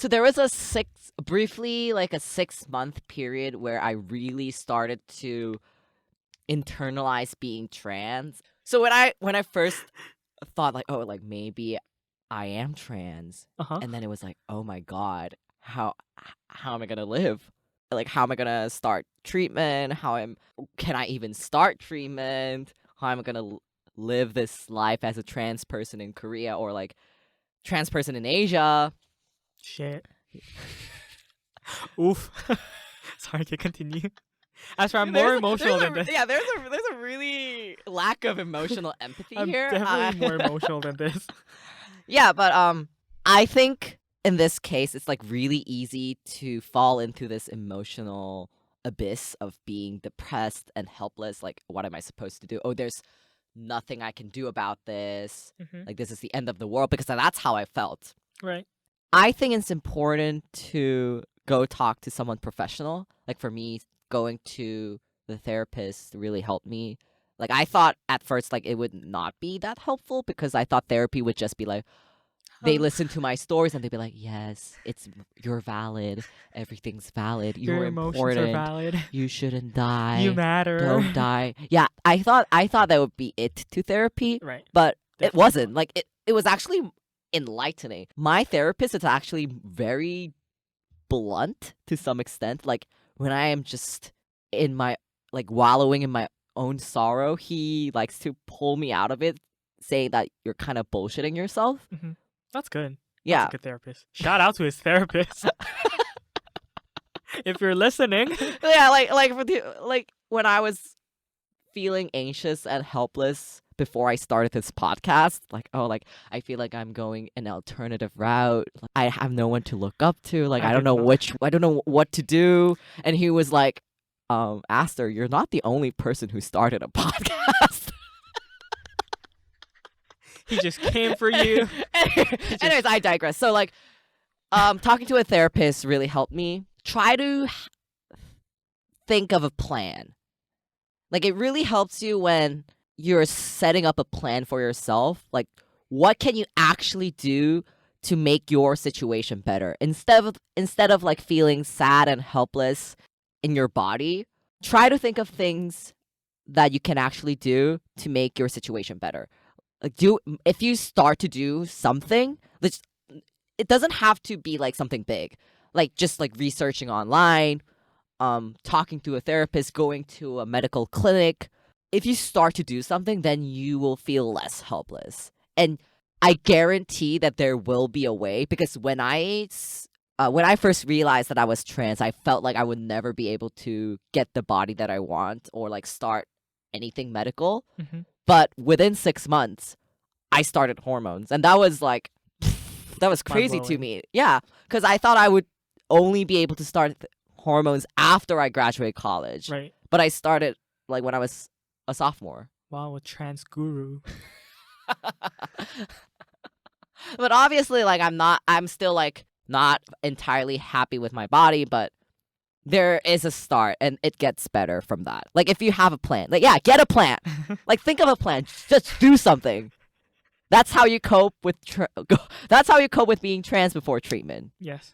So there was briefly like a 6-month period where I really started to internalize being trans. So when I first thought like, oh, like maybe I am trans, and then it was like, oh my god, how am I gonna live? Like, how am I gonna start treatment? Can I even start treatment? How am I gonna live this life as a trans person in Korea or like trans person in Asia? Shit. Oof. Sorry, can continue. As for I'm more emotional than this. Yeah, there's a really lack of emotional empathy I'm here. definitely more emotional than this. Yeah, but I think in this case it's like really easy to fall into this emotional abyss of being depressed and helpless. Like, what am I supposed to do? Oh, there's nothing I can do about this. Like, this is the end of the world, because that's how I felt. Right. I think it's important to go talk to someone professional. Like, for me, going to the therapist really helped me. Like, I thought at first like it would not be that helpful, because I thought therapy would just be like, they listen to my stories and they'd be like, yes, you're valid, everything's valid, Your you're emotions important, are valid. you shouldn't die, You matter. don't die. Yeah, I thought that would be it to therapy, Right. but Definitely it wasn't. Like, it was actually enlightening. My therapist is actually very blunt to some extent. Like, when I am just in my, like, wallowing in my own sorrow, he likes to pull me out of it, saying that you're kind of bullshitting yourself. That's good. Yeah. That's a good therapist. Shout out to his therapist. If you're listening. Yeah, like when I was feeling anxious and helpless before I started this podcast, like, oh, like, I feel like I'm going an alternative route. I have no one to look up to. Like, I don't know what to do. And he was like, Aster, you're not the only person who started a podcast. He just came for you. Anyways, I digress. So, like, talking to a therapist really helped me. Try to think of a plan. Like, it really helps you when you're setting up a plan for yourself. Like, what can you actually do to make your situation better? Instead of like feeling sad and helpless in your body, try to think of things that you can actually do to make your situation better. Like, if you start to do something, it doesn't have to be like something big. Like, just like researching online, talking to a therapist, going to a medical clinic. If you start to do something, then you will feel less helpless. And I guarantee that there will be a way, because when I first realized that I was trans, I felt like I would never be able to get the body that I want or like start anything medical. But within 6 months, I started hormones. And that was like, that was crazy to me. Yeah, because I thought I would only be able to start hormones after I graduated college. Right. But I started like when I was a sophomore. Wow, a trans guru. But obviously, like, I'm still like not entirely happy with my body, but there is a start and it gets better from that. Like, if you have a plan, like, yeah, get a plan. Like, think of a plan. Just do something. That's how you cope with that's how you cope with being trans before treatment. Yes.